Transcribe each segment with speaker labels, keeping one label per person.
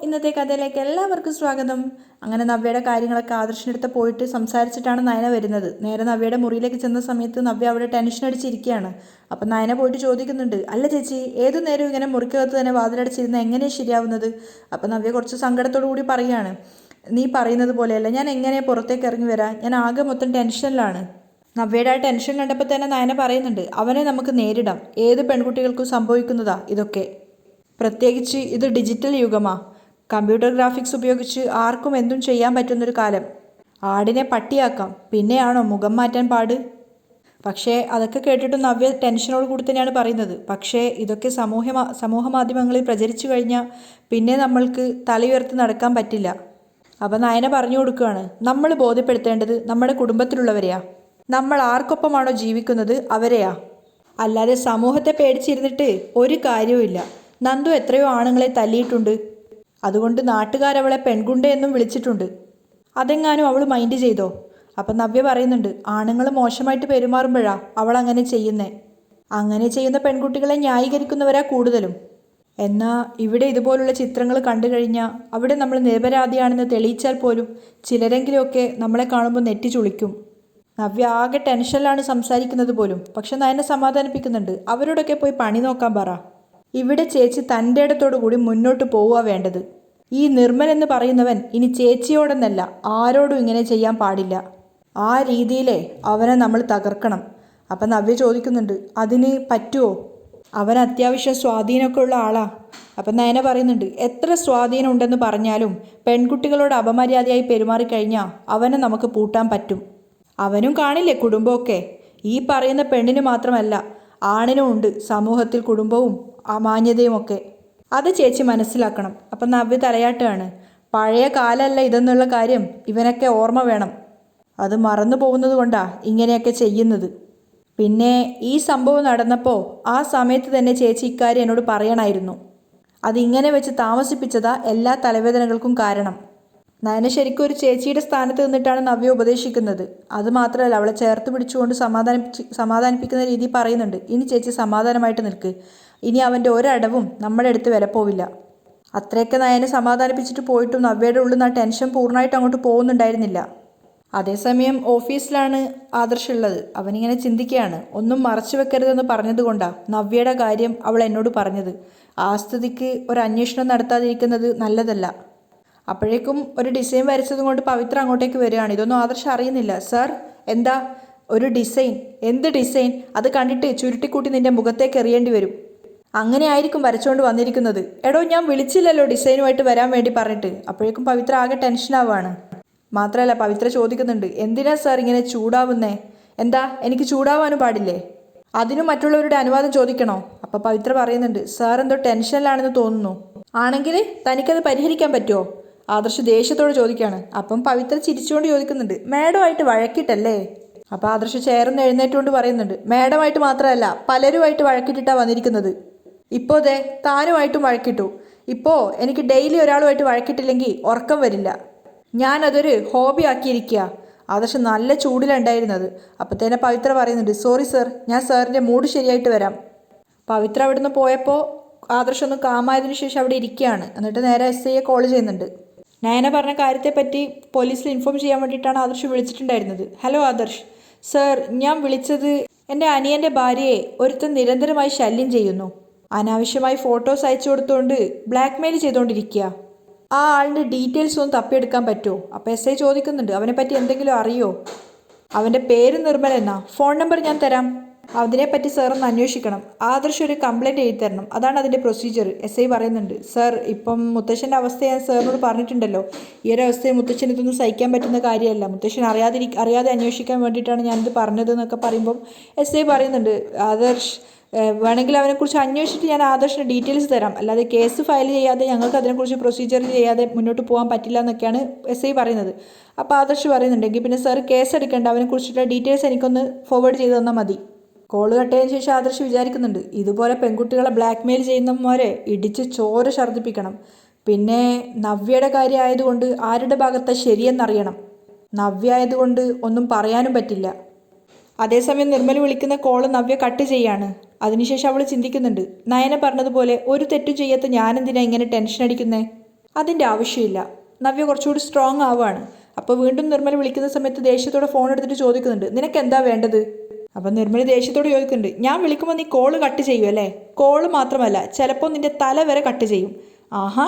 Speaker 1: ഇന്നത്തെ കഥയിലേക്ക് എല്ലാവർക്കും സ്വാഗതം. അങ്ങനെ നവ്യയുടെ കാര്യങ്ങളൊക്കെ ആദർശിനടുത്ത് പോയിട്ട് സംസാരിച്ചിട്ടാണ് നയന വരുന്നത്. നേരെ നവ്യയുടെ മുറിയിലേക്ക് ചെന്ന സമയത്ത് നവ്യ അവിടെ ടെൻഷൻ അടിച്ചിരിക്കുകയാണ്. അപ്പം നയന പോയിട്ട് ചോദിക്കുന്നുണ്ട്, അല്ല ചേച്ചി, ഏതു നേരം ഇങ്ങനെ മുറിക്കകത്ത് തന്നെ വാതിലടച്ചിരുന്ന എങ്ങനെയാണ് ശരിയാവുന്നത്? അപ്പം നവ്യ കുറച്ച് സങ്കടത്തോടു കൂടി പറയുകയാണ്, നീ പറയുന്നത് പോലെയല്ല, ഞാൻ എങ്ങനെയാണ് പുറത്തേക്ക് ഇറങ്ങി വരാം, ഞാൻ ആകെ മൊത്തം ടെൻഷനിലാണ്. നവ്യയുടെ ആ ടെൻഷൻ കണ്ടപ്പോൾ തന്നെ നയന പറയുന്നുണ്ട്, അവനെ നമുക്ക് നേരിടാം, ഏത് പെൺകുട്ടികൾക്കും സംഭവിക്കുന്നതാ ഇതൊക്കെ. പ്രത്യേകിച്ച് ഇത് ഡിജിറ്റൽ യുഗമാണ്. കമ്പ്യൂട്ടർ ഗ്രാഫിക്സ് ഉപയോഗിച്ച് ആർക്കും എന്തും ചെയ്യാൻ പറ്റുന്നൊരു കാലം. ആടിനെ പട്ടിയാക്കാം, പിന്നെയാണോ മുഖം മാറ്റാൻ പാട്? പക്ഷേ അതൊക്കെ കേട്ടിട്ട് നവ്യ ടെൻഷനോട് കൂടി തന്നെയാണ് പറയുന്നത്. പക്ഷേ ഇതൊക്കെ സമൂഹ മാധ്യമങ്ങളിൽ പ്രചരിച്ചു കഴിഞ്ഞാൽ പിന്നെ നമ്മൾക്ക് തലയുയർത്തി നടക്കാൻ പറ്റില്ല. അപ്പം നയന പറഞ്ഞു കൊടുക്കുകയാണ്, നമ്മൾ ബോധ്യപ്പെടുത്തേണ്ടത് നമ്മുടെ കുടുംബത്തിലുള്ളവരെയാ. നമ്മൾ ആർക്കൊപ്പമാണോ ജീവിക്കുന്നത് അവരെയാ. അല്ലാതെ സമൂഹത്തെ പേടിച്ചിരുന്നിട്ട് ഒരു കാര്യവുമില്ല. നന്ദു എത്രയോ ആണുങ്ങളെ തല്ലിയിട്ടുണ്ട്. അതുകൊണ്ട് നാട്ടുകാരവളെ പെൺകുണ്ടയെന്നും വിളിച്ചിട്ടുണ്ട്. അതെങ്ങാനും അവൾ മൈൻഡ് ചെയ്തോ? അപ്പം നവ്യ പറയുന്നുണ്ട്, ആണുങ്ങൾ മോശമായിട്ട് പെരുമാറുമ്പോഴാ അവൾ അങ്ങനെ ചെയ്യുന്നേ. അങ്ങനെ ചെയ്യുന്ന പെൺകുട്ടികളെ ന്യായീകരിക്കുന്നവരാ കൂടുതലും. എന്നാൽ ഇവിടെ ഇതുപോലുള്ള ചിത്രങ്ങൾ കണ്ടു കഴിഞ്ഞാൽ അവിടെ നമ്മൾ നിരപരാധിയാണെന്ന് തെളിയിച്ചാൽ പോലും ചിലരെങ്കിലുമൊക്കെ നമ്മളെ കാണുമ്പോൾ നെറ്റി ചുളിക്കും. നവ്യ ആകെ ടെൻഷനിലാണ് സംസാരിക്കുന്നത് പോലും. പക്ഷെ നയനെ സമാധാനിപ്പിക്കുന്നുണ്ട്, അവരോടൊക്കെ പോയി പണി നോക്കാൻ പറ. ഇവിടെ ചേച്ചി തൻ്റെ ഇടത്തോടു കൂടി മുന്നോട്ട് പോവുക വേണ്ടത്. ഈ നിർമ്മൽ എന്ന് പറയുന്നവൻ ഇനി ചേച്ചിയോടെന്നല്ല ആരോടും ഇങ്ങനെ ചെയ്യാൻ പാടില്ല. ആ രീതിയിലേ അവനെ നമ്മൾ തകർക്കണം. അപ്പം നവ്യ ചോദിക്കുന്നുണ്ട്, അതിന് പറ്റുമോ? അവൻ അത്യാവശ്യം സ്വാധീനമൊക്കെ ഉള്ള ആളാ. അപ്പം നയന പറയുന്നുണ്ട്, എത്ര സ്വാധീനം ഉണ്ടെന്ന് പറഞ്ഞാലും പെൺകുട്ടികളോട് അപമര്യാദയായി പെരുമാറിക്കഴിഞ്ഞാൽ അവനെ നമുക്ക് പൂട്ടാൻ പറ്റും. അവനും കാണില്ലേ കുടുംബമൊക്കെ. ഈ പറയുന്ന പെണ്ണിന് മാത്രമല്ല, ആണിനും ഉണ്ട് സമൂഹത്തിൽ കുടുംബവും മാന്യതയുമൊക്കെ. അത് ചേച്ചി മനസ്സിലാക്കണം. അപ്പം നവ്യ തലയാട്ടാണ്, പഴയ കാലമല്ല ഇതെന്നുള്ള കാര്യം ഇവനൊക്കെ ഓർമ്മ വേണം. അത് മറന്നു പോകുന്നത് കൊണ്ടാണ് ഇങ്ങനെയൊക്കെ ചെയ്യുന്നത്. പിന്നെ ഈ സംഭവം നടന്നപ്പോൾ ആ സമയത്ത് തന്നെ ചേച്ചി ഇക്കാര്യം എന്നോട് പറയണമായിരുന്നു. അതിങ്ങനെ വെച്ച് താമസിപ്പിച്ചതാ എല്ലാ തലവേദനകൾക്കും കാരണം. നയന ശരിക്കും ഒരു ചേച്ചിയുടെ സ്ഥാനത്ത് നിന്നിട്ടാണ് നവ്യ ഉപദേശിക്കുന്നത്. അത് മാത്രമല്ല, അവളെ ചേർത്ത് പിടിച്ചുകൊണ്ട് സമാധാനിപ്പിക്കുന്ന രീതി പറയുന്നുണ്ട്, ഇനി ചേച്ചി സമാധാനമായിട്ട് നിൽക്ക്, ഇനി അവൻ്റെ ഒരടവും നമ്മുടെ അടുത്ത് വില പോവില്ല. അത്രയൊക്കെ നയനെ സമാധാനിപ്പിച്ചിട്ട് പോയിട്ടും നവ്യയുടെ ഉള്ളിൽ നിന്ന് ആ ടെൻഷൻ പൂർണ്ണമായിട്ട് അങ്ങോട്ട് പോകുന്നുണ്ടായിരുന്നില്ല. അതേസമയം ഓഫീസിലാണ് ആദർശുള്ളത്. അവനിങ്ങനെ ചിന്തിക്കുകയാണ്, ഒന്നും മറച്ചു വെക്കരുതെന്ന് പറഞ്ഞതുകൊണ്ടാണ് നവ്യയുടെ കാര്യം അവൾ എന്നോട് പറഞ്ഞത്. ആ സ്ഥിതിക്ക് ഒരു അന്വേഷണം നടത്താതിരിക്കുന്നത് നല്ലതല്ല. അപ്പോഴേക്കും ഒരു ഡിസൈൻ വരച്ചതും കൊണ്ട് പവിത്ര അങ്ങോട്ടേക്ക് വരികയാണ്. ഇതൊന്നും ആദർശം അറിയുന്നില്ല. സാർ, എന്താ ഒരു ഡിസൈൻ? എന്ത് ഡിസൈൻ? അത് കണ്ടിട്ട് ചുരുട്ടിക്കൂട്ടി നിന്റെ മുഖത്തേക്ക് എറിയേണ്ടി വരും. അങ്ങനെ ആയിരിക്കും വരച്ചുകൊണ്ട് വന്നിരിക്കുന്നത്. എടോ, ഞാൻ വിളിച്ചില്ലല്ലോ ഡിസൈനുമായിട്ട് വരാൻ വേണ്ടി പറഞ്ഞിട്ട്. അപ്പോഴേക്കും പവിത്ര ആകെ ടെൻഷനാവാണ്. മാത്രമല്ല പവിത്ര ചോദിക്കുന്നുണ്ട്, എന്തിനാ സാർ ഇങ്ങനെ ചൂടാവുന്നേ? എന്താ, എനിക്ക് ചൂടാവാനും പാടില്ലേ? അതിനും മറ്റുള്ളവരുടെ അനുവാദം ചോദിക്കണോ? അപ്പം പവിത്ര പറയുന്നുണ്ട്, സാർ എന്തോ ടെൻഷനിലാണെന്ന് തോന്നുന്നു. ആണെങ്കിൽ തനിക്കത് പരിഹരിക്കാൻ പറ്റുമോ? ആദർശ് ദേഷ്യത്തോട് ചോദിക്കുകയാണ്. അപ്പം പവിത്ര ചിരിച്ചുകൊണ്ട് ചോദിക്കുന്നുണ്ട്, മാഡമായിട്ട് വഴക്കിട്ടല്ലേ? അപ്പോൾ ആദർശ് ചേർന്ന് എഴുന്നേറ്റുകൊണ്ട് പറയുന്നുണ്ട്, മാഡമായിട്ട് മാത്രമല്ല പലരുമായിട്ട് വഴക്കിട്ടിട്ടാണ് വന്നിരിക്കുന്നത്. ഇപ്പോൾ ദേ താനുമായിട്ടും വഴക്കിട്ടു. ഇപ്പോൾ എനിക്ക് ഡെയിലി ഒരാളുമായിട്ട് വഴക്കിട്ടില്ലെങ്കിൽ ഉറക്കം വരില്ല. ഞാനതൊരു ഹോബി ആക്കിയിരിക്കുക. ആദർശ് നല്ല ചൂടിലുണ്ടായിരുന്നത്. അപ്പോഴത്തേനെ പവിത്ര പറയുന്നുണ്ട്, സോറി സർ, ഞാൻ സാറിൻ്റെ മൂഡ് ശരിയായിട്ട് വരാം. പവിത്ര അവിടുന്ന് പോയപ്പോൾ ആദർശ് ഒന്ന് കാമായതിനു ശേഷം അവിടെ ഇരിക്കുകയാണ്. എന്നിട്ട് നേരെ SIയെ കോൾ ചെയ്യുന്നുണ്ട്. നയന പറഞ്ഞ കാര്യത്തെപ്പറ്റി പോലീസിൽ ഇൻഫോം ചെയ്യാൻ വേണ്ടിയിട്ടാണ് ആദർശ് വിളിച്ചിട്ടുണ്ടായിരുന്നത്. ഹലോ ആദർശ്. സർ, ഞാൻ വിളിച്ചത് എൻ്റെ അനിയൻ്റെ ഭാര്യയെ ഒരുത്തൻ നിരന്തരമായി ശല്യം ചെയ്യുന്നു. അനാവശ്യമായി ഫോട്ടോസ് അയച്ചു കൊടുത്തുകൊണ്ട് ബ്ലാക്ക് മെയിൽ ചെയ്തുകൊണ്ടിരിക്കുക. ആ ആളിൻ്റെ ഡീറ്റെയിൽസ് ഒന്ന് തപ്പിയെടുക്കാൻ പറ്റുമോ? അപ്പോൾ SI ചോദിക്കുന്നുണ്ട്, അവനെപ്പറ്റി എന്തെങ്കിലും അറിയോ? അവൻ്റെ പേര് നിർമ്മൽ എന്നാ. ഫോൺ നമ്പർ ഞാൻ തരാം. അതിനെപ്പറ്റി സാർ ഒന്ന് അന്വേഷിക്കണം. ആദർശ് ഒരു കംപ്ലയിൻറ്റ് എഴുതി തരണം, അതാണ് അതിൻ്റെ പ്രൊസീജിയർ. SI പറയുന്നുണ്ട്, സാർ ഇപ്പം മുത്തശ്ശൻ്റെ അവസ്ഥ ഞാൻ സാറിനോട് പറഞ്ഞിട്ടുണ്ടല്ലോ. ഈ ഒരു അവസ്ഥയെ മുത്തശ്ശൻ ഇതൊന്നും സഹിക്കാൻ പറ്റുന്ന കാര്യമല്ല. മുത്തശ്ശൻ അറിയാതെ അന്വേഷിക്കാൻ വേണ്ടിയിട്ടാണ് ഞാനിത് പറഞ്ഞത് എന്നൊക്കെ പറയുമ്പം SI പറയുന്നുണ്ട്, ആദർശ് വേണമെങ്കിൽ അവനെക്കുറിച്ച് അന്വേഷിച്ചിട്ട് ഞാൻ ആദർശിന് ഡീറ്റെയിൽസ് തരാം, അല്ലാതെ കേസ് ഫയൽ ചെയ്യാതെ ഞങ്ങൾക്ക് അതിനെക്കുറിച്ച് പ്രൊസീജിയർ ചെയ്യാതെ മുന്നോട്ട് പോകാൻ പറ്റില്ല എന്നൊക്കെയാണ് SI പറയുന്നത്. അപ്പോൾ ആദർശ് പറയുന്നുണ്ടെങ്കിൽ പിന്നെ സാർ കേസ് എടുക്കേണ്ട, അവനെക്കുറിച്ചിട്ടുള്ള ഡീറ്റെയിൽസ് എനിക്കൊന്ന് ഫോർവേഡ് ചെയ്ത് തന്നാൽ മതി. കോള് കട്ടതിന് ശേഷം ആദർശ് വിചാരിക്കുന്നുണ്ട്, ഇതുപോലെ പെൺകുട്ടികളെ ബ്ലാക്ക് മെയിൽ ചെയ്യുന്നവരെ ഇടിച്ച് ചോര ഛർദ്ദിപ്പിക്കണം. പിന്നെ നവ്യയുടെ കാര്യമായതുകൊണ്ട് ആരുടെ ഭാഗത്താണ് ശരിയെന്നറിയണം. നവ്യ ആയതുകൊണ്ട് ഒന്നും പറയാനും പറ്റില്ല. അതേസമയം നിർമ്മൽ വിളിക്കുന്ന കോള് നവ്യ കട്ട് ചെയ്യാണ്. അതിനുശേഷം അവൾ ചിന്തിക്കുന്നുണ്ട്, നയന പറഞ്ഞതുപോലെ ഒരു തെറ്റും ചെയ്യാത്ത ഞാനെന്തിനാ ഇങ്ങനെ ടെൻഷൻ അടിക്കുന്നേ? അതിൻ്റെ ആവശ്യമില്ല. നവ്യ കുറച്ചുകൂടി സ്ട്രോങ് ആവുകയാണ്. അപ്പോൾ വീണ്ടും നിർമ്മല വിളിക്കുന്ന സമയത്ത് ദേഷ്യത്തോടെ ഫോൺ എടുത്തിട്ട് ചോദിക്കുന്നുണ്ട്, നിനക്ക് എന്താ വേണ്ടത്? അപ്പം നിർമ്മല ദേഷ്യത്തോട് ചോദിക്കുന്നുണ്ട്, ഞാൻ വിളിക്കുമ്പോൾ നീ കോള് കട്ട് ചെയ്യുമല്ലേ? കോള് മാത്രമല്ല, ചിലപ്പോൾ നിന്റെ തല വരെ കട്ട് ചെയ്യും. ആഹാ,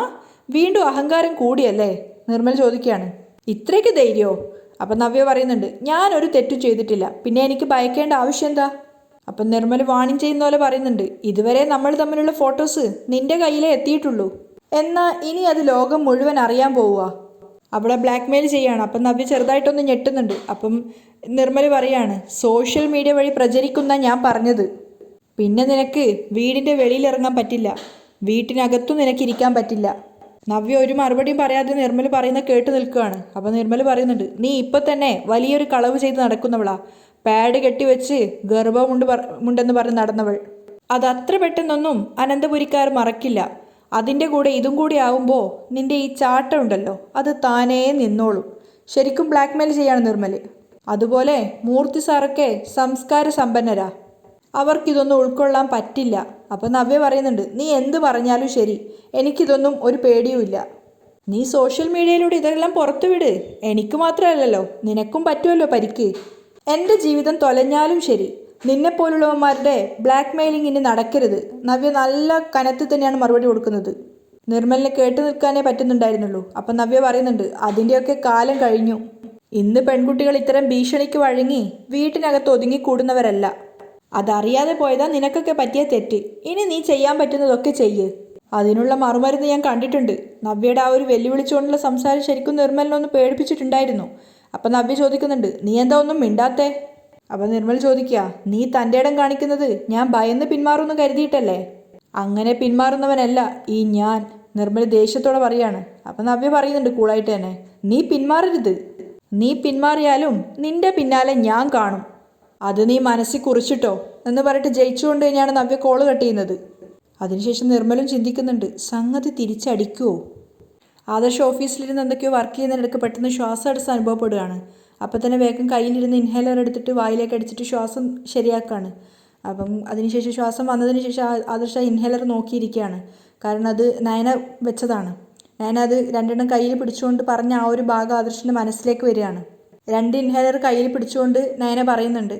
Speaker 1: വീണ്ടും അഹങ്കാരം കൂടിയല്ലേ? നിർമ്മല ചോദിക്കുകയാണ്. ഇത്രയ്ക്ക് ധൈര്യമോ? അപ്പം നവ്യ പറയുന്നുണ്ട്, ഞാനൊരു തെറ്റും ചെയ്തിട്ടില്ല, പിന്നെ എനിക്ക് ഭയക്കേണ്ട ആവശ്യം എന്താ? അപ്പം നിർമ്മല വാണിംഗ് ചെയ്യുന്ന പോലെ പറയുന്നുണ്ട്, ഇതുവരെ നമ്മൾ തമ്മിലുള്ള ഫോട്ടോസ് നിന്റെ കയ്യിലേ എത്തിയിട്ടുള്ളൂ. എന്നാൽ ഇനി അത് ലോകം മുഴുവൻ അറിയാൻ പോവുക. അവളെ ബ്ലാക്ക് മെയിൽ ചെയ്യാണ്. അപ്പം നവ്യ ചെറുതായിട്ടൊന്ന് ഞെട്ടുന്നുണ്ട്. അപ്പം നിർമ്മല പറയാണ്, സോഷ്യൽ മീഡിയ വഴി പ്രചരിക്കുന്ന ഞാൻ പറഞ്ഞത്. പിന്നെ നിനക്ക് വീടിൻ്റെ വെളിയിലിറങ്ങാൻ പറ്റില്ല, വീട്ടിനകത്തും നിനക്കിരിക്കാൻ പറ്റില്ല. നവ്യ ഒരു മറുപടിയും പറയാതെ നിർമ്മല പറയുന്ന കേട്ട് നിൽക്കുകയാണ്. അപ്പം നിർമ്മല പറയുന്നുണ്ട്, നീ ഇപ്പം തന്നെ വലിയൊരു കളവ് ചെയ്ത് നടക്കുന്നവളാ. പാഡ് കെട്ടിവെച്ച് ഗർഭമുണ്ടെന്ന് പറഞ്ഞ് നടന്നവൾ. അതത്ര പെട്ടെന്നൊന്നും അനന്തപുരിക്കാർ മറക്കില്ല. അതിൻ്റെ കൂടെ ഇതും കൂടി ആവുമ്പോൾ നിന്റെ ഈ ചാട്ടം ഉണ്ടല്ലോ, അത് താനേ നിന്നോളും. ശരിക്കും ബ്ലാക്ക് മെയിൽ ചെയ്യാണ് നിർമ്മൽ. അതുപോലെ മൂർത്തി സാറൊക്കെ സംസ്കാര സമ്പന്നരാ, അവർക്കിതൊന്നും ഉൾക്കൊള്ളാൻ പറ്റില്ല. അപ്പം നവ്യ പറയുന്നുണ്ട്, നീ എന്ത് പറഞ്ഞാലും ശരി, എനിക്കിതൊന്നും ഒരു പേടിയുമില്ല. നീ സോഷ്യൽ മീഡിയയിലൂടെ ഇതെല്ലാം പുറത്തുവിട്. എനിക്ക് മാത്രമല്ലല്ലോ, നിനക്കും പറ്റുമല്ലോ പരിക്ക്. എൻ്റെ ജീവിതം തൊലഞ്ഞാലും ശരി, നിന്നെപ്പോലുള്ളവന്മാരുടെ ബ്ലാക്ക് മെയിലിംഗ് ഇനി നടക്കരുത്. നവ്യ നല്ല കനത്തിൽ തന്നെയാണ് മറുപടി കൊടുക്കുന്നത്. നിർമ്മലിനെ കേട്ടു നിൽക്കാനേ പറ്റുന്നുണ്ടായിരുന്നുള്ളൂ. അപ്പം നവ്യ പറയുന്നുണ്ട്, അതിൻ്റെയൊക്കെ കാലം കഴിഞ്ഞു. ഇന്ന് പെൺകുട്ടികൾ ഇത്തരം ഭീഷണിക്ക് വഴങ്ങി വീട്ടിനകത്ത് ഒതുങ്ങിക്കൂടുന്നവരല്ല. അതറിയാതെ പോയതാ നിനക്കൊക്കെ പറ്റിയ തെറ്റ്. ഇനി നീ ചെയ്യാൻ പറ്റുന്നതൊക്കെ ചെയ്യ്. അതിനുള്ള മറുമരുന്ന് ഞാൻ കണ്ടിട്ടുണ്ട്. നവ്യയുടെ ആ ഒരു വെല്ലുവിളിച്ചുകൊണ്ടുള്ള സംസാരം ശരിക്കും നിർമ്മലിനൊന്ന് പേടിപ്പിച്ചിട്ടുണ്ടായിരുന്നു. അപ്പം നവ്യ ചോദിക്കുന്നുണ്ട്, നീ എന്താ ഒന്നും മിണ്ടാത്തേ? അപ്പം നിർമ്മൽ ചോദിക്കുക, നീ തൻ്റെ ഇടം കാണിക്കുന്നത് ഞാൻ ഭയന്ന് പിന്മാറുമെന്ന് കരുതിയിട്ടല്ലേ? അങ്ങനെ പിന്മാറുന്നവനല്ല ഈ ഞാൻ, നിർമ്മൽ ദേഷ്യത്തോടെ പറയാണ്. അപ്പം നവ്യ പറയുന്നുണ്ട് കൂളായിട്ട് തന്നെ, നീ പിന്മാറരുത്. നീ പിന്മാറിയാലും നിന്റെ പിന്നാലെ ഞാൻ കാണും. അത് നീ മനസ്സിൽ കുറിച്ചിട്ടോ എന്ന് പറഞ്ഞിട്ട് ജയിച്ചുകൊണ്ട് തന്നെയാണ് നവ്യ കോള് കട്ട് ചെയ്യുന്നത്. അതിനുശേഷം നിർമ്മലും ചിന്തിക്കുന്നുണ്ട്, സംഗതി തിരിച്ചടിക്കുമോ? ആദർശ ഓഫീസിലിരുന്ന് എന്തൊക്കെയോ വർക്ക് ചെയ്യുന്നതിനിടയ്ക്ക് പെട്ടെന്ന് ശ്വാസം അടച്ച് അനുഭവപ്പെടുകയാണ്. അപ്പം തന്നെ വേഗം കയ്യിലിരുന്ന് ഇൻഹേലർ എടുത്തിട്ട് വായിലേക്ക് അടിച്ചിട്ട് ശ്വാസം ശരിയാക്കുകയാണ്. അപ്പം അതിനുശേഷം ശ്വാസം വന്നതിന് ശേഷം ആദർശ ഇൻഹേലർ നോക്കിയിരിക്കുകയാണ്. കാരണം അത് നയന വെച്ചതാണ്. നയന അത് രണ്ടെണ്ണം കയ്യിൽ പിടിച്ചുകൊണ്ട് പറഞ്ഞ ആ ഒരു ഭാഗം ആദർശിൻ്റെ മനസ്സിലേക്ക് വരികയാണ്. 2 ഇൻഹേലർ കയ്യിൽ പിടിച്ചുകൊണ്ട് നയന പറയുന്നുണ്ട്,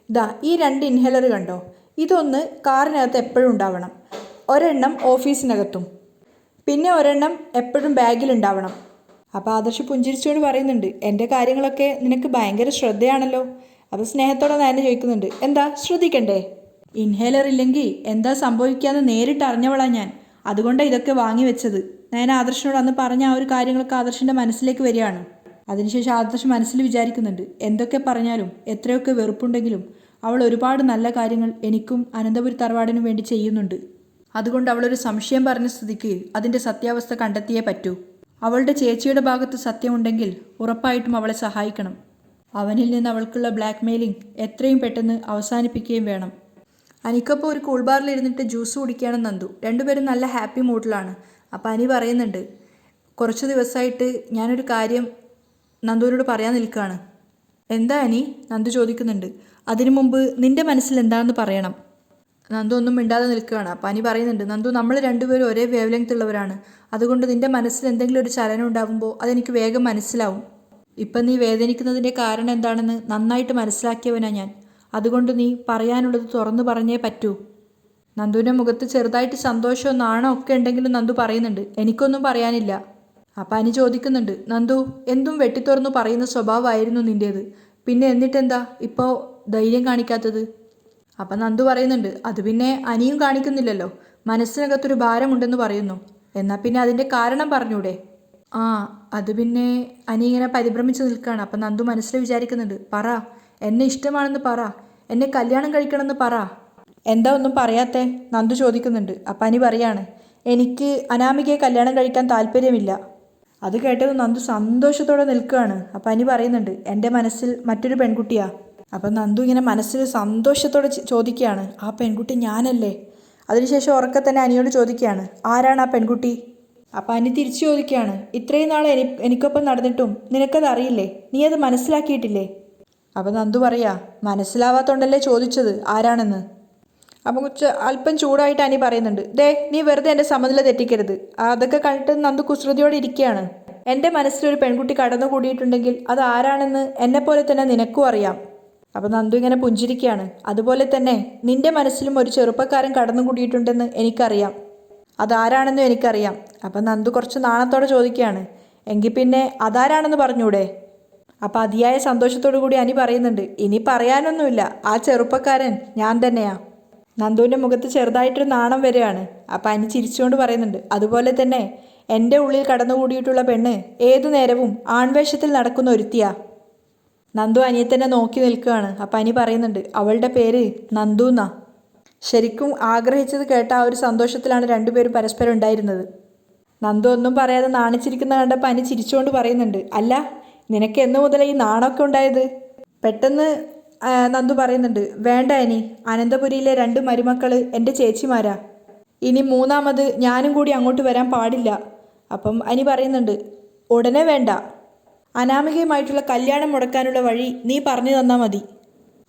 Speaker 1: ഇതാ ഈ 2 ഇൻഹേലർ കണ്ടോ, ഇതൊന്ന് കാറിനകത്ത് എപ്പോഴും ഉണ്ടാവണം, ഒരെണ്ണം ഓഫീസിനകത്തും, പിന്നെ ഒരെണ്ണം എപ്പോഴും ബാഗിലുണ്ടാവണം. അപ്പോൾ ആദർശ് പുഞ്ചിരിച്ചുകൊണ്ട് പറയുന്നുണ്ട്, എൻ്റെ കാര്യങ്ങളൊക്കെ നിനക്ക് ഭയങ്കര ശ്രദ്ധയാണല്ലോ. അപ്പോൾ സ്നേഹത്തോടെ നയന ചോദിക്കുന്നുണ്ട്, എന്താ ശ്രദ്ധിക്കണ്ടേ? ഇൻഹേലർ ഇല്ലെങ്കിൽ എന്താ സംഭവിക്കാമെന്ന് നേരിട്ട് അറിഞ്ഞവളാ ഞാൻ, അതുകൊണ്ടാണ് ഇതൊക്കെ വാങ്ങി വെച്ചത്. നയന ആദർശിനോട് അന്ന് പറഞ്ഞ ആ ഒരു കാര്യങ്ങളൊക്കെ ആദർശിൻ്റെ മനസ്സിലേക്ക് വരികയാണ്. അതിനുശേഷം ആദർശ് മനസ്സിൽ വിചാരിക്കുന്നുണ്ട്, എന്തൊക്കെ പറഞ്ഞാലും എത്രയൊക്കെ വെറുപ്പുണ്ടെങ്കിലും അവൾ ഒരുപാട് നല്ല കാര്യങ്ങൾ എനിക്കും അനന്തപുരി തറവാടിനും വേണ്ടി ചെയ്യുന്നുണ്ട്. അതുകൊണ്ട് അവളൊരു സംശയം പറഞ്ഞ സ്ഥിതിക്ക് അതിൻ്റെ സത്യാവസ്ഥ കണ്ടെത്തിയേ പറ്റൂ. അവളുടെ ചേച്ചിയുടെ ഭാഗത്ത് സത്യമുണ്ടെങ്കിൽ ഉറപ്പായിട്ടും അവളെ സഹായിക്കണം. അവനിൽ നിന്ന് അവൾക്കുള്ള ബ്ലാക്ക് മെയിലിംഗ് എത്രയും പെട്ടെന്ന് അവസാനിപ്പിക്കുകയും വേണം. അനിക്കൊപ്പം ഒരു കൂൾ ബാറിൽ ഇരുന്നിട്ട് ജ്യൂസ് കുടിക്കുകയാണ് നന്ദു. രണ്ടുപേരും നല്ല ഹാപ്പി മൂഡിലാണ്. അപ്പോൾ അനി പറയുന്നുണ്ട്, കുറച്ച് ദിവസമായിട്ട് ഞാനൊരു കാര്യം നന്ദുവിനോട് പറയാൻ നിൽക്കുകയാണ്. എന്താ അനി? നന്ദു ചോദിക്കുന്നുണ്ട്. അതിനു മുമ്പ് നിൻ്റെ മനസ്സിൽ എന്താണെന്ന് പറയണം. നന്ദു ഒന്നും മിണ്ടാതെ നിൽക്കുകയാണ്. അപ്പം അനി പറയുന്നുണ്ട്, നന്ദു നമ്മൾ രണ്ടുപേരും ഒരേ വേവ് ലെങ്ത് ഉള്ളവരാണ്. അതുകൊണ്ട് നിൻ്റെ മനസ്സിൽ എന്തെങ്കിലും ഒരു ചലനം ഉണ്ടാകുമ്പോൾ അതെനിക്ക് വേഗം മനസ്സിലാവും. ഇപ്പം നീ വേദനിക്കുന്നതിൻ്റെ കാരണം എന്താണെന്ന് നന്നായിട്ട് മനസ്സിലാക്കിയവനാണ് ഞാൻ. അതുകൊണ്ട് നീ പറയാനുള്ളത് തുറന്നു പറഞ്ഞേ പറ്റൂ. നന്ദുവിൻ്റെ മുഖത്ത് ചെറുതായിട്ട് സന്തോഷവും നാണോ ഒക്കെ ഉണ്ടെങ്കിലും നന്ദു പറയുന്നുണ്ട്, എനിക്കൊന്നും പറയാനില്ല. അപ്പം അനി ചോദിക്കുന്നുണ്ട്, നന്ദു എന്തും വെട്ടിത്തുറന്നു പറയുന്ന സ്വഭാവമായിരുന്നു നിൻ്റേത്, പിന്നെ എന്നിട്ടെന്താ ഇപ്പോൾ ധൈര്യം കാണിക്കാത്തത്? അപ്പം നന്ദു പറയുന്നുണ്ട്, അത് പിന്നെ അനിയും കാണിക്കുന്നില്ലല്ലോ, മനസ്സിനകത്തൊരു ഭാരമുണ്ടെന്ന് പറയുന്നു. എന്നാൽ പിന്നെ അതിൻ്റെ കാരണം പറഞ്ഞൂടെ? ആ അത് പിന്നെ അനി ഇങ്ങനെ പരിഭ്രമിച്ച് നിൽക്കുകയാണ്. അപ്പം നന്ദു മനസ്സിൽ വിചാരിക്കുന്നുണ്ട്, പറ, എന്നെ ഇഷ്ടമാണെന്ന് പറ, എന്നെ കല്യാണം കഴിക്കണമെന്ന് പറ. എന്താ ഒന്നും പറയാത്തേ? നന്ദു ചോദിക്കുന്നുണ്ട്. അപ്പം അനി പറയാണ്, എനിക്ക് അനാമികയെ കല്യാണം കഴിക്കാൻ താല്പര്യമില്ല. അത് കേട്ടത് നന്ദു സന്തോഷത്തോടെ നിൽക്കുകയാണ്. അപ്പം അനി പറയുന്നുണ്ട്, എൻ്റെ മനസ്സിൽ മറ്റൊരു പെൺകുട്ടിയാ. അപ്പം നന്ദു ഇങ്ങനെ മനസ്സിൽ സന്തോഷത്തോടെ ചോദിക്കുകയാണ്, ആ പെൺകുട്ടി ഞാനല്ലേ? അതിനുശേഷം ഉറക്കെ തന്നെ അനിയോട് ചോദിക്കുകയാണ്, ആരാണ് ആ പെൺകുട്ടി? അപ്പം അനി തിരിച്ചു ചോദിക്കുകയാണ്, ഇത്രയും നാളെ എനിക്കൊപ്പം നടന്നിട്ടും നിനക്കത് അറിയില്ലേ? നീ അത് മനസ്സിലാക്കിയിട്ടില്ലേ? അപ്പം നന്ദു പറയാ, മനസ്സിലാവാത്തോണ്ടല്ലേ ചോദിച്ചത് ആരാണെന്ന്. അപ്പം അല്പം ചൂടായിട്ട് അനി പറയുന്നുണ്ട്, ദേ നീ വെറുതെ എൻ്റെ സമനില തെറ്റിക്കരുത്. അതൊക്കെ കണ്ടിട്ട് നന്ദു കുസൃതിയോടെ ഇരിക്കുകയാണ്. എൻ്റെ മനസ്സിലൊരു പെൺകുട്ടി കടന്നുകൂടിയിട്ടുണ്ടെങ്കിൽ അത് ആരാണെന്ന് എന്നെപ്പോലെ തന്നെ നിനക്കും അറിയാം. അപ്പം നന്ദു ഇങ്ങനെ പുഞ്ചിരിക്കുകയാണ്. അതുപോലെ തന്നെ നിന്റെ മനസ്സിലും ഒരു ചെറുപ്പക്കാരൻ കടന്നുകൂടിയിട്ടുണ്ടെന്ന് എനിക്കറിയാം. അതാരാണെന്നും എനിക്കറിയാം. അപ്പം നന്ദു കുറച്ച് നാണത്തോടെ ചോദിക്കുകയാണ്, എങ്കിൽ പിന്നെ അതാരാണെന്ന് പറഞ്ഞൂടെ? അപ്പം അതിയായ സന്തോഷത്തോടു കൂടി അനി പറയുന്നുണ്ട്, ഇനി പറയാനൊന്നുമില്ല, ആ ചെറുപ്പക്കാരൻ ഞാൻ തന്നെയാ. നന്ദുവിൻ്റെ മുഖത്ത് ചെറുതായിട്ടൊരു നാണം വരികയാണ്. അപ്പം അനി ചിരിച്ചുകൊണ്ട് പറയുന്നുണ്ട്, അതുപോലെ തന്നെ എൻ്റെ ഉള്ളിൽ കടന്നുകൂടിയിട്ടുള്ള പെണ്ണ് ഏതു നേരവും ആൺവേഷത്തിൽ നടക്കുന്ന ഒരുത്തിയാ. നന്ദു അനിയെ തന്നെ നോക്കി നിൽക്കുകയാണ്. അപ്പം അനി പറയുന്നുണ്ട്, അവളുടെ പേര് നന്ദു എന്നാ. ശരിക്കും ആഗ്രഹിച്ചത് കേട്ട ആ ഒരു സന്തോഷത്തിലാണ് രണ്ടുപേരും പരസ്പരം ഉണ്ടായിരുന്നത്. നന്ദു ഒന്നും പറയാതെ നാണിച്ചിരിക്കുന്ന കണ്ടപ്പോൾ അനി ചിരിച്ചുകൊണ്ട് പറയുന്നുണ്ട്, അല്ല നിനക്ക് എന്ന് മുതലേ ഈ നാണമൊക്കെ ഉണ്ടായത്? പെട്ടെന്ന് നന്ദു പറയുന്നുണ്ട്, വേണ്ട അനി, അനന്തപുരിയിലെ 2 മരുമക്കൾ എൻ്റെ ചേച്ചിമാരാ. ഇനി മൂന്നാമത് ഞാനും കൂടി അങ്ങോട്ട് വരാൻ പാടില്ല. അപ്പം അനി പറയുന്നുണ്ട്, ഉടനെ വേണ്ട, അനാമികയുമായിട്ടുള്ള കല്യാണം മുടക്കാനുള്ള വഴി നീ പറഞ്ഞു തന്നാൽ മതി,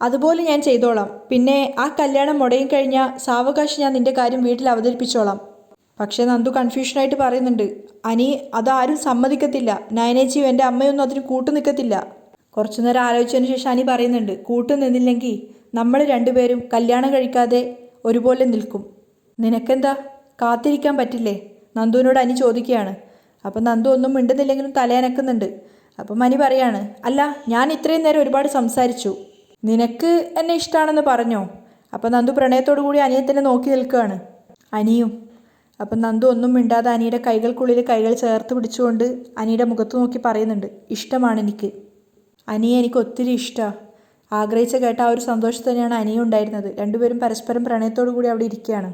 Speaker 1: അതുപോലെ ഞാൻ ചെയ്തോളാം. പിന്നെ ആ കല്യാണം മുടയും കഴിഞ്ഞാൽ സാവകാശം ഞാൻ നിൻ്റെ കാര്യം വീട്ടിൽ അവതരിപ്പിച്ചോളാം. പക്ഷേ നന്ദു കൺഫ്യൂഷനായിട്ട് പറയുന്നുണ്ട്, അനി അതാരും സമ്മതിക്കത്തില്ല, നയനേച്ചിയും എൻ്റെ അമ്മയൊന്നും അതിന് കൂട്ടു നിൽക്കത്തില്ല. കുറച്ചു നേരം ആലോചിച്ചതിന് ശേഷം അനി പറയുന്നുണ്ട്, കൂട്ടു നിന്നില്ലെങ്കിൽ നമ്മൾ രണ്ടുപേരും കല്യാണം കഴിക്കാതെ ഒരുപോലെ നിൽക്കും. നിനക്കെന്താ കാത്തിരിക്കാൻ പറ്റില്ലേ? നന്ദുവിനോട് അനി ചോദിക്കുകയാണ്. അപ്പം നന്ദു ഒന്നും മിണ്ടുന്നില്ലെങ്കിലും തലയനക്കുന്നുണ്ട്. അപ്പം അനി പറയാണ്, അല്ല ഞാൻ ഇത്രയും നേരം ഒരുപാട് സംസാരിച്ചു, നിനക്ക് എന്നെ ഇഷ്ടമാണെന്ന് പറഞ്ഞോ? അപ്പം നന്ദു പ്രണയത്തോടു കൂടി അനിയെ തന്നെ നോക്കി നിൽക്കുകയാണ്. അനിയും. അപ്പം നന്ദു ഒന്നും മിണ്ടാതെ അനിയുടെ കൈകൾക്കുള്ളിൽ കൈകൾ ചേർത്ത് പിടിച്ചുകൊണ്ട് അനിയുടെ മുഖത്ത് നോക്കി പറയുന്നുണ്ട്, ഇഷ്ടമാണ് എനിക്ക്, അനിയെ എനിക്ക് ഒത്തിരി ഇഷ്ടമാണ്. ആഗ്രഹിച്ച കേട്ട ആ ഒരു സന്തോഷം തന്നെയാണ് അനിയും ഉണ്ടായിരുന്നത്. രണ്ടുപേരും പരസ്പരം പ്രണയത്തോടു കൂടി അവിടെ ഇരിക്കുകയാണ്.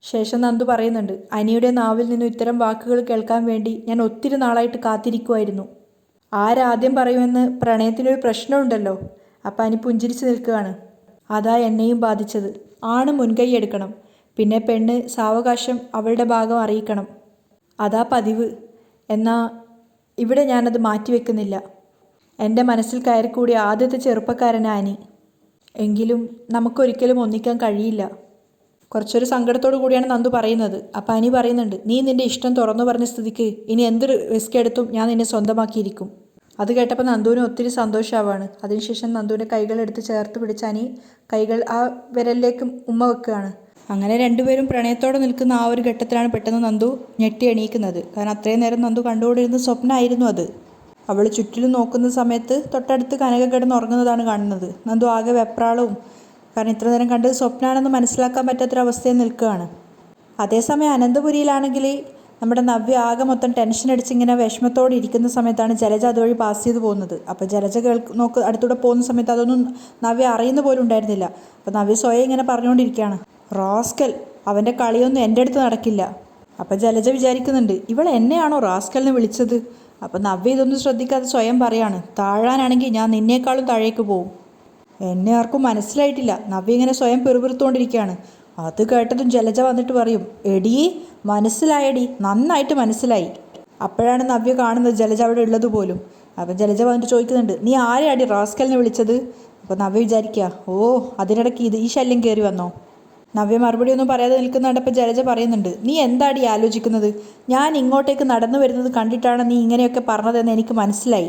Speaker 1: ശേഷം നന്ദു പറയുന്നുണ്ട്, അനിയുടെ നാവിൽ നിന്നും ഇത്തരം വാക്കുകൾ കേൾക്കാൻ വേണ്ടി ഞാൻ ഒത്തിരി നാളായിട്ട് കാത്തിരിക്കുമായിരുന്നു. ആരാദ്യം പറയുമെന്ന് പ്രണയത്തിനൊരു പ്രശ്നമുണ്ടല്ലോ. അപ്പം അനി പുഞ്ചിരിച്ച് നിൽക്കുകയാണ്. അതാ എന്നെയും ബാധിച്ചത്. ആണ് മുൻകൈ എടുക്കണം, പിന്നെ പെണ്ണ് സാവകാശം അവളുടെ ഭാഗം അറിയിക്കണം, അതാ പതിവ്. എന്നാൽ ഇവിടെ ഞാനത് മാറ്റിവെക്കുന്നില്ല. എൻ്റെ മനസ്സിൽ കയറിക്കൂടിയ ആദ്യത്തെ ചെറുപ്പക്കാരനാണ് അനി. എങ്കിലും നമുക്കൊരിക്കലും ഒന്നിക്കാൻ കഴിയില്ല. കുറച്ചൊരു സങ്കടത്തോടു കൂടിയാണ് നന്ദു പറയുന്നത്. അപ്പം അനി പറയുന്നുണ്ട്, നീ നിൻ്റെ ഇഷ്ടം തുറന്നു പറഞ്ഞ സ്ഥിതിക്ക് ഇനി എന്ത് റിസ്ക് എടുത്തും ഞാൻ നിന്നെ സ്വന്തമാക്കിയിരിക്കും. അത് കേട്ടപ്പോൾ നന്ദുവിന് ഒത്തിരി സന്തോഷമാവാണ്. അതിനുശേഷം നന്ദുവിൻ്റെ കൈകളെടുത്ത് ചേർത്ത് പിടിച്ച് അനി കൈകൾ ആ വിരലിലേക്ക് ഉമ്മ വെക്കുകയാണ്. അങ്ങനെ രണ്ടുപേരും പ്രണയത്തോടെ നിൽക്കുന്ന ആ ഒരു ഘട്ടത്തിലാണ് പെട്ടെന്ന് നന്ദു ഞെട്ടി എണീക്കുന്നത്. കാരണം അത്രയും നേരം നന്ദു കണ്ടുകൊണ്ടിരുന്ന സ്വപ്നമായിരുന്നു അത്. അവൾ ചുറ്റിലും നോക്കുന്ന സമയത്ത് തൊട്ടടുത്ത് കനക കിടന്ന് ഉറങ്ങുന്നതാണ് കാണുന്നത്. നന്ദു ആകെ വെപ്രാളവും, കാരണം ഇത്ര നേരം കണ്ടത് സ്വപ്നമാണെന്ന് മനസ്സിലാക്കാൻ പറ്റാത്തൊരവസ്ഥയിൽ നിൽക്കുകയാണ്. അതേസമയം അനന്തപുരിയിലാണെങ്കിൽ നമ്മുടെ നവ്യ ആകെ മൊത്തം ടെൻഷൻ അടിച്ചിങ്ങനെ വിഷമത്തോടെ ഇരിക്കുന്ന സമയത്താണ് ജലജ അതുവഴി പാസ് ചെയ്ത് പോകുന്നത്. അപ്പോൾ ജലജ അടുത്തൂടെ പോകുന്ന സമയത്ത് അതൊന്നും നവ്യ അറിയുന്ന പോലും ഉണ്ടായിരുന്നില്ല. അപ്പോൾ നവ്യ സ്വയം ഇങ്ങനെ പറഞ്ഞുകൊണ്ടിരിക്കുകയാണ്, റാസ്കൽ, അവൻ്റെ കളിയൊന്നും എൻ്റെ അടുത്ത് നടക്കില്ല. അപ്പോൾ ജലജ വിചാരിക്കുന്നുണ്ട്, ഇവൾ എന്നെയാണോ റാസ്കൽ എന്ന് വിളിച്ചത്? അപ്പോൾ നവ്യ ഇതൊന്നും ശ്രദ്ധിക്കാതെ സ്വയം പറയാണ്, താഴാനാണെങ്കിൽ ഞാൻ നിന്നേക്കാളും താഴേക്ക് പോവും. എന്നെ ആർക്കും മനസ്സിലായിട്ടില്ല. നവ്യ ഇങ്ങനെ സ്വയം പെറുപിറുത്തുകൊണ്ടിരിക്കുകയാണ്. അത് കേട്ടതും ജലജ വന്നിട്ട് പറയും, എടീ മനസ്സിലായടി, നന്നായിട്ട് മനസ്സിലായി. അപ്പോഴാണ് നവ്യ കാണുന്നത് ജലജ അവിടെ ഉള്ളത് പോലും. അപ്പം ജലജ വന്നിട്ട് ചോദിക്കുന്നുണ്ട്, നീ ആരെയാടി റാസ്കലിനെ വിളിച്ചത്? അപ്പോൾ നവ്യ വിചാരിക്കുക, ഓ അതിനിടയ്ക്ക് ഈ ശല്യം കയറി വന്നോ? നവ്യ മറുപടി ഒന്നും പറയാതെ നിൽക്കുന്നുണ്ടപ്പോൾ ജലജ പറയുന്നുണ്ട്, നീ എന്താടി ആലോചിക്കുന്നത്? ഞാൻ ഇങ്ങോട്ടേക്ക് നടന്നു വരുന്നത് കണ്ടിട്ടാണ് നീ ഇങ്ങനെയൊക്കെ പറഞ്ഞതെന്ന് എനിക്ക് മനസ്സിലായി.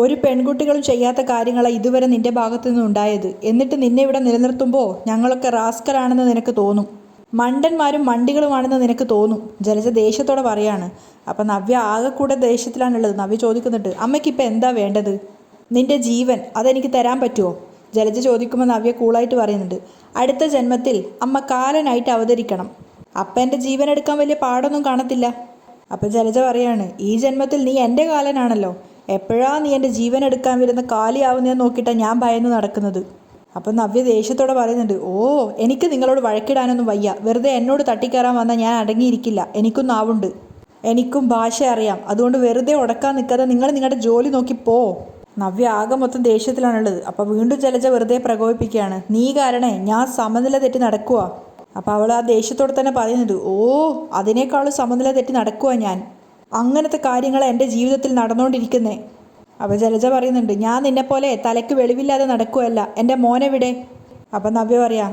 Speaker 1: ഒരു പെൺകുട്ടികളും ചെയ്യാത്ത കാര്യങ്ങളാണ് ഇതുവരെ നിന്റെ ഭാഗത്തു നിന്നുണ്ടായത്. എന്നിട്ട് നിന്നെ ഇവിടെ നിലനിർത്തുമ്പോൾ ഞങ്ങളൊക്കെ റാസ്കലാണെന്ന് നിനക്ക് തോന്നും, മണ്ടന്മാരും മണ്ടികളുമാണെന്ന് നിനക്ക് തോന്നും. ജലജ ദേഷ്യത്തോടെ പറയാണ്. അപ്പം നവ്യ ആകെ കൂടെ ദേഷ്യത്തിലാണുള്ളത്. നവ്യ ചോദിക്കുന്നുണ്ട്, അമ്മയ്ക്കിപ്പോൾ എന്താ വേണ്ടത്? നിന്റെ ജീവൻ, അതെനിക്ക് തരാൻ പറ്റുമോ? ജലജ ചോദിക്കുമ്പോൾ നവ്യ കൂളായിട്ട് പറയുന്നുണ്ട്, അടുത്ത ജന്മത്തിൽ അമ്മ കാലനായിട്ട് അവതരിക്കണം, അപ്പം എൻ്റെ ജീവൻ എടുക്കാൻ വലിയ പാടൊന്നും കാണത്തില്ല. അപ്പം ജലജ പറയാണ്, ഈ ജന്മത്തിൽ നീ എൻ്റെ കാലനാണല്ലോ, എപ്പോഴാ നീ എൻ്റെ ജീവൻ എടുക്കാൻ വരുന്ന കാലിയാവുന്നതെന്ന് നോക്കിയിട്ടാണ് ഞാൻ ഭയന്ന് നടക്കുന്നത്. അപ്പം നവ്യ ദേഷ്യത്തോടെ പറയുന്നുണ്ട്, ഓ എനിക്ക് നിങ്ങളോട് വഴക്കിടാനൊന്നും വയ്യ, വെറുതെ എന്നോട് തട്ടിക്കയറാൻ വന്നാൽ ഞാൻ അടങ്ങിയിരിക്കില്ല, എനിക്കും നാവുണ്ട്, എനിക്കും ഭാഷ അറിയാം, അതുകൊണ്ട് വെറുതെ ഉടക്കാൻ നിൽക്കാതെ നിങ്ങൾ നിങ്ങളുടെ ജോലി നോക്കിപ്പോ. നവ്യ ആകെ മൊത്തം ദേഷ്യത്തിലാണുള്ളത്. അപ്പോൾ വീണ്ടും ജലജ വെറുതെ പ്രകോപിപ്പിക്കുകയാണ്, നീ കാരണേ ഞാൻ സമനില തെറ്റി നടക്കുക. അപ്പോൾ അവൾ ആ ദേഷ്യത്തോടെ തന്നെ പറയുന്നുണ്ട്, ഓ അതിനേക്കാളും സമനില തെറ്റി നടക്കുക ഞാൻ, അങ്ങനത്തെ കാര്യങ്ങൾ എൻ്റെ ജീവിതത്തിൽ നടന്നുകൊണ്ടിരിക്കുന്നേ. അപ്പോൾ ജലജ പറയുന്നുണ്ട്, ഞാൻ നിന്നെപ്പോലെ തലയ്ക്ക് വെളിവില്ലാതെ നടക്കുകയല്ല, എൻ്റെ മോനെവിടെ? അപ്പം നവ്യ പറയാ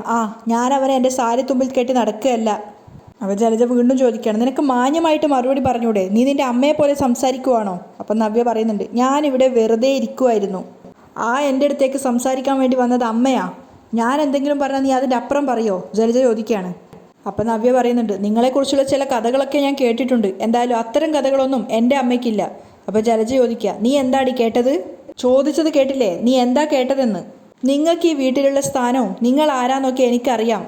Speaker 1: ഞാൻ അവനെ എൻ്റെ സാരി തുമ്പിൽ കെട്ടി നടക്കുകയല്ല. അപ്പോൾ ജലജ വീണ്ടും ചോദിക്കുകയാണ്, നിനക്ക് മാന്യമായിട്ട് മറുപടി പറഞ്ഞൂടെ? നീ നിൻ്റെ അമ്മയെ പോലെ സംസാരിക്കുവാണോ? അപ്പം നവ്യ പറയുന്നുണ്ട്, ഞാനിവിടെ വെറുതെ ഇരിക്കുമായിരുന്നു. എൻ്റെ അടുത്തേക്ക് സംസാരിക്കാൻ വേണ്ടി വന്നത് അമ്മയാ. ഞാൻ എന്തെങ്കിലും പറഞ്ഞാൽ നീ അതിൻ്റെ അപ്പുറം പറയോ? ജലജ ചോദിക്കുകയാണ്. അപ്പം നവ്യ പറയുന്നുണ്ട്, നിങ്ങളെക്കുറിച്ചുള്ള ചില കഥകളൊക്കെ ഞാൻ കേട്ടിട്ടുണ്ട്. എന്തായാലും അത്തരം കഥകളൊന്നും എൻ്റെ അമ്മയ്ക്കില്ല. അപ്പോൾ ജലജ ചോദിക്കുക, നീ എന്താടി കേട്ടത്? ചോദിച്ചത് കേട്ടില്ലേ? നീ എന്താ കേട്ടതെന്ന്? നിങ്ങൾക്ക് ഈ വീട്ടിലുള്ള സ്ഥാനവും നിങ്ങൾ ആരാന്നൊക്കെ എനിക്കറിയാം.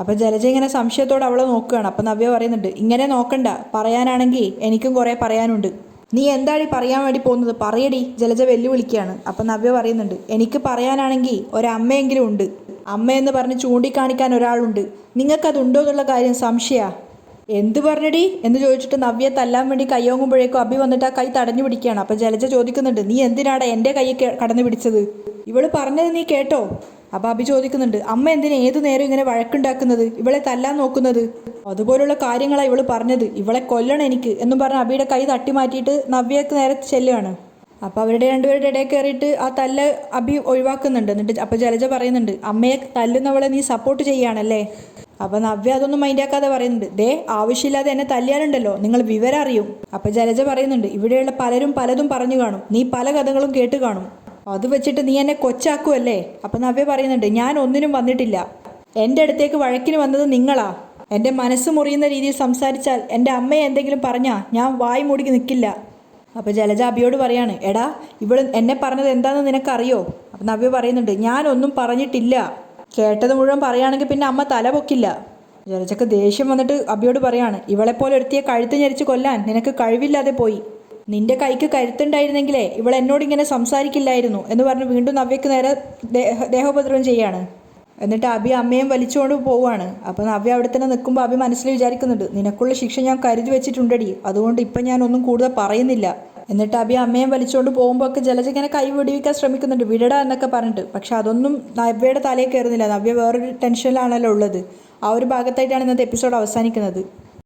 Speaker 1: അപ്പോൾ ജലജ ഇങ്ങനെ സംശയത്തോടെ അവളെ നോക്കുകയാണ്. അപ്പം നവ്യ പറയുന്നുണ്ട്, ഇങ്ങനെ നോക്കണ്ട, പറയാനാണെങ്കിൽ എനിക്കും കുറേ പറയാനുണ്ട്. നീ എന്താടി പറയാൻ വേണ്ടി പോകുന്നത്? പറയടി. ജലജ വെല്ലുവിളിക്കുകയാണ്. അപ്പം നവ്യ പറയുന്നുണ്ട്, എനിക്ക് പറയാനാണെങ്കിൽ ഒരമ്മയെങ്കിലും ഉണ്ട്. അമ്മയെന്ന് പറഞ്ഞ് ചൂണ്ടിക്കാണിക്കാൻ ഒരാളുണ്ട്. നിങ്ങൾക്കതുണ്ടോ എന്നുള്ള കാര്യം സംശയമാണ്. എന്ത് പറഞ്ഞടി എന്ന് ചോദിച്ചിട്ട് നവ്യെ തല്ലാൻ വേണ്ടി കയ്യോങ്ങുമ്പോഴേക്കും അഭി വന്നിട്ട് ആ കൈ തടഞ്ഞു പിടിക്കുകയാണ്. അപ്പം ജലജ ചോദിക്കുന്നുണ്ട്, നീ എന്തിനാടാ എൻ്റെ കൈ കടന്നു പിടിച്ചത്? ഇവള് പറഞ്ഞത് നീ കേട്ടോ? അപ്പം അഭി ചോദിക്കുന്നുണ്ട്, അമ്മ എന്തിനാ ഏതു നേരം ഇങ്ങനെ വഴക്കുണ്ടാക്കുന്നത്, ഇവളെ തല്ലാൻ നോക്കുന്നത്? അതുപോലുള്ള കാര്യങ്ങളാണ് ഇവള് പറഞ്ഞത്. ഇവളെ കൊല്ലണം എനിക്ക് എന്നും പറഞ്ഞ് അഭിയുടെ കൈ തട്ടി മാറ്റിയിട്ട് നവ്യക്ക് നേരെ ചെല്ലുകയാണ്. അപ്പോൾ അവരുടെ രണ്ടുപേരുടെ ഇടയിൽ കയറിയിട്ട് ആ തല്ല് അഭി ഒഴിവാക്കുന്നുണ്ട്. എന്നിട്ട് അപ്പോൾ ജലജ പറയുന്നുണ്ട്, അമ്മയെ തല്ലുന്നവളെ നീ സപ്പോർട്ട് ചെയ്യുകയാണല്ലേ? അപ്പോൾ നവ്യ അതൊന്നും മൈൻഡാക്കാതെ പറയുന്നുണ്ട്, ദേ ആവശ്യമില്ലാതെ എന്നെ തല്ലിയാലുണ്ടല്ലോ നിങ്ങൾ വിവരം അറിയും. അപ്പോൾ ജലജ പറയുന്നുണ്ട്, ഇവിടെയുള്ള പലരും പലതും പറഞ്ഞു കാണും, നീ പല കഥകളും കേട്ട് കാണും, അത് വെച്ചിട്ട് നീ എന്നെ കൊച്ചാക്കുമല്ലേ? അപ്പം നവ്യ പറയുന്നുണ്ട്, ഞാൻ ഒന്നിനും വന്നിട്ടില്ല. എൻ്റെ അടുത്തേക്ക് വഴക്കിന് വന്നത് നിങ്ങളാ. എൻ്റെ മനസ്സ് മുറിയുന്ന രീതിയിൽ സംസാരിച്ചാൽ എൻ്റെ അമ്മയെ എന്തെങ്കിലും പറഞ്ഞാൽ ഞാൻ വായി മൂടി നിൽക്കില്ല. അപ്പോൾ ജലജ അഭിയോട് പറയാണ്, എടാ ഇവൾ എന്നെ പറഞ്ഞത് എന്താണെന്ന് നിനക്കറിയോ? അപ്പം നവ്യ പറയുന്നുണ്ട്, ഞാനൊന്നും പറഞ്ഞിട്ടില്ല. കേട്ടത് മുഴുവൻ പറയുകയാണെങ്കിൽ പിന്നെ അമ്മ തല പൊക്കില്ല. ജലജക്ക് ദേഷ്യം വന്നിട്ട് അഭിയോട് പറയാണ്, ഇവളെപ്പോലെ ഒരുത്തിയെ കഴുത്ത് ഞെരിച്ച് കൊല്ലാൻ നിനക്ക് കഴിവില്ലാതെ പോയി. നിന്റെ കൈക്ക് കരുത്തുണ്ടായിരുന്നെങ്കിലേ ഇവൾ എന്നോട് ഇങ്ങനെ സംസാരിക്കില്ലായിരുന്നു എന്ന് പറഞ്ഞ് വീണ്ടും നവ്യക്ക് നേരെ ദേഹോപദ്രവം ചെയ്യാണ്. എന്നിട്ട് അഭി അമ്മയും വലിച്ചുകൊണ്ട് പോവുകയാണ്. അപ്പോൾ നവ്യ അവിടെ തന്നെ നിൽക്കുമ്പോൾ അഭി മനസ്സിൽ വിചാരിക്കുന്നുണ്ട്, നിനക്കുള്ള ശിക്ഷ ഞാൻ കരുതി വെച്ചിട്ടുണ്ടടി, അതുകൊണ്ട് ഇപ്പം ഞാനൊന്നും കൂടുതൽ പറയുന്നില്ല. എന്നിട്ട് അഭി അമ്മയും വലിച്ചുകൊണ്ട് പോകുമ്പോൾ ഒക്കെ ജലജ ഇങ്ങനെ കൈ വിടിവിക്കാൻ ശ്രമിക്കുന്നുണ്ട്, വിടടാ എന്നൊക്കെ പറഞ്ഞിട്ട്. പക്ഷെ അതൊന്നും നവ്യയുടെ തലയിൽ കയറുന്നില്ല. നവ്യ വേറൊരു ടെൻഷനിലാണല്ലോ ഉള്ളത്. ആ ഒരു ഭാഗത്തായിട്ടാണ് ഇന്നത്തെ എപ്പിസോഡ് അവസാനിക്കുന്നത്.